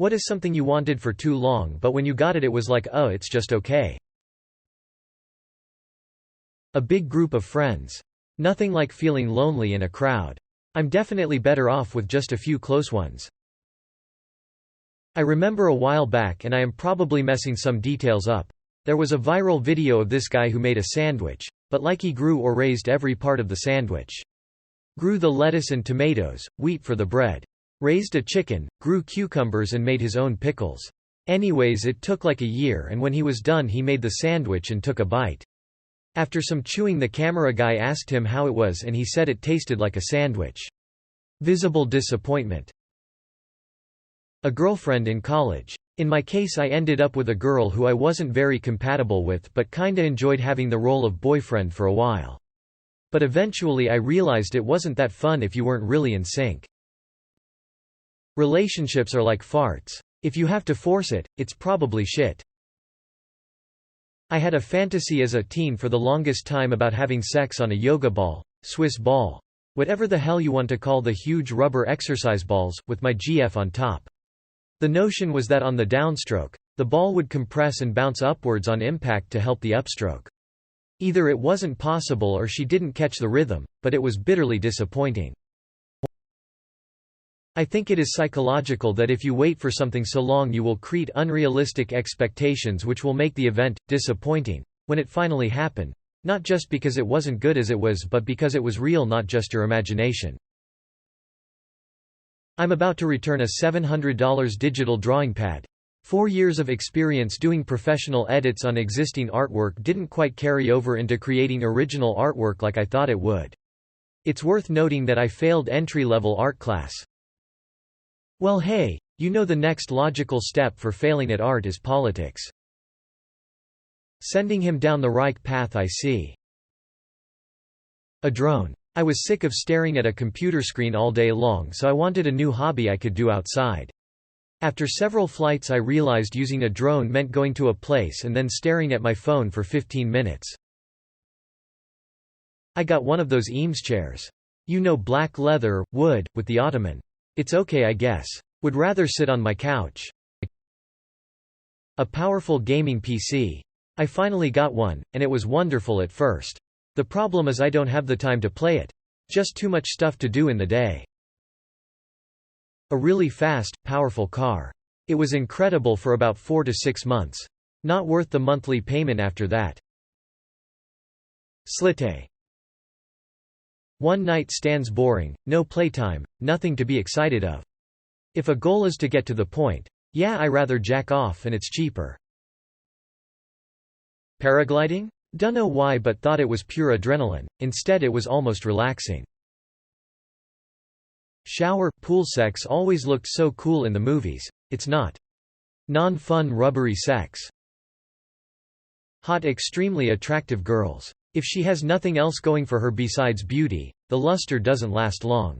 What is something you wanted for too long but when you got it it was like, oh, it's just okay. A big group of friends. Nothing like feeling lonely in a crowd. I'm definitely better off with just a few close ones. I remember a while back, and I am probably messing some details up, there was a viral video of this guy who made a sandwich, but like he grew or raised every part of the sandwich. Grew the lettuce and tomatoes, wheat for the bread. Raised a chicken, grew cucumbers and made his own pickles. Anyways, it took like a year, and when he was done he made the sandwich and took a bite. After some chewing the camera guy asked him how it was and he said it tasted like a sandwich. Visible disappointment. A girlfriend in college. In my case I ended up with a girl who I wasn't very compatible with but kinda enjoyed having the role of boyfriend for a while. But eventually I realized it wasn't that fun if you weren't really in sync. Relationships are like farts. If you have to force it, it's probably shit. I had a fantasy as a teen for the longest time about having sex on a yoga ball, Swiss ball. Whatever the hell you want to call the huge rubber exercise balls, with my GF on top. The notion was that on the downstroke, the ball would compress and bounce upwards on impact to help the upstroke. Either it wasn't possible or she didn't catch the rhythm, but it was bitterly disappointing. I think it is psychological that if you wait for something so long you will create unrealistic expectations which will make the event disappointing when it finally happened, not just because it wasn't good as it was but because it was real, not just your imagination. I'm about to return a $700 digital drawing pad. 4 years of experience doing professional edits on existing artwork didn't quite carry over into creating original artwork like I thought it would. It's worth noting that I failed entry-level art class. Well, hey, you know the next logical step for failing at art is politics. Sending him down the right path. I see. A drone. I was sick of staring at a computer screen all day long, so I wanted a new hobby I could do outside. After several flights I realized using a drone meant going to a place and then staring at my phone for 15 minutes. I got one of those Eames chairs. You know, black leather, wood, with the ottoman. It's okay I guess. Would rather sit on my couch. A powerful gaming PC. I finally got one, and it was wonderful at first. The problem is I don't have the time to play it. Just too much stuff to do in the day. A really fast, powerful car. It was incredible for about 4 to 6 months. Not worth the monthly payment after that. Slite. One night stands boring, no playtime, nothing to be excited of. If a goal is to get to the point, yeah, I rather jack off and it's cheaper. Paragliding? Dunno why but thought it was pure adrenaline, instead it was almost relaxing. Shower, pool sex always looked so cool in the movies. It's not. Non-fun rubbery sex. Hot, extremely attractive girls. If she has nothing else going for her besides beauty, the luster doesn't last long.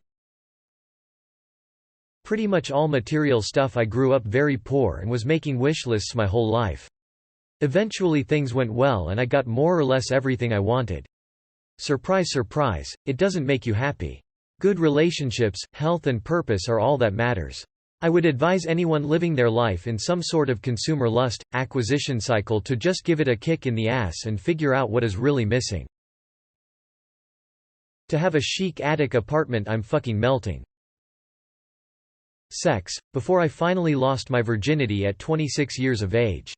Pretty much all material stuff. I grew up very poor and was making wish lists my whole life. Eventually things went well and I got more or less everything I wanted. Surprise, surprise, it doesn't make you happy. Good relationships, health and purpose are all that matters. I would advise anyone living their life in some sort of consumer lust, acquisition cycle to just give it a kick in the ass and figure out what is really missing. To have a chic attic apartment. I'm fucking melting. Sex, before I finally lost my virginity at 26 years of age.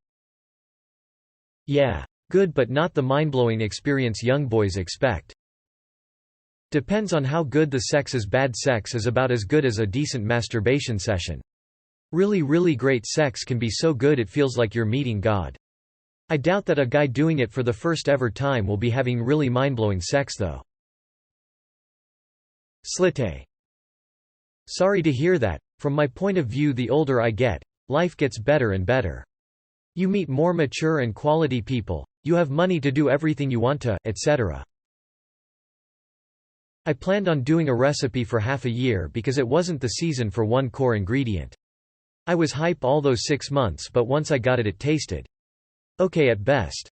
Yeah. Good but not the mind-blowing experience young boys expect. Depends on how good the sex is. Bad sex is about as good as a decent masturbation session. Really great sex can be so good it feels like you're meeting God. I doubt that a guy doing it for the first ever time will be having really mind-blowing sex though. Slite. Sorry to hear that. From my point of view, the older I get, life gets better and better. You meet more mature and quality people, you have money to do everything you want to, etc. I planned on doing a recipe for half a year because it wasn't the season for one core ingredient. I was hype all those 6 months, but once I got it, it tasted okay at best.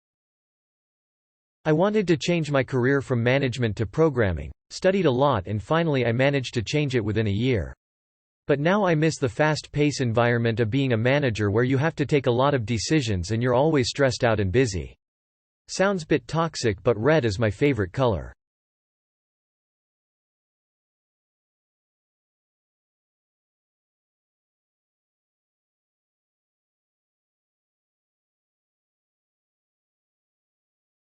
I wanted to change my career from management to programming, studied a lot, and finally I managed to change it within a year. But now I miss the fast-paced environment of being a manager where you have to take a lot of decisions and you're always stressed out and busy. Sounds bit toxic, but red is my favorite color.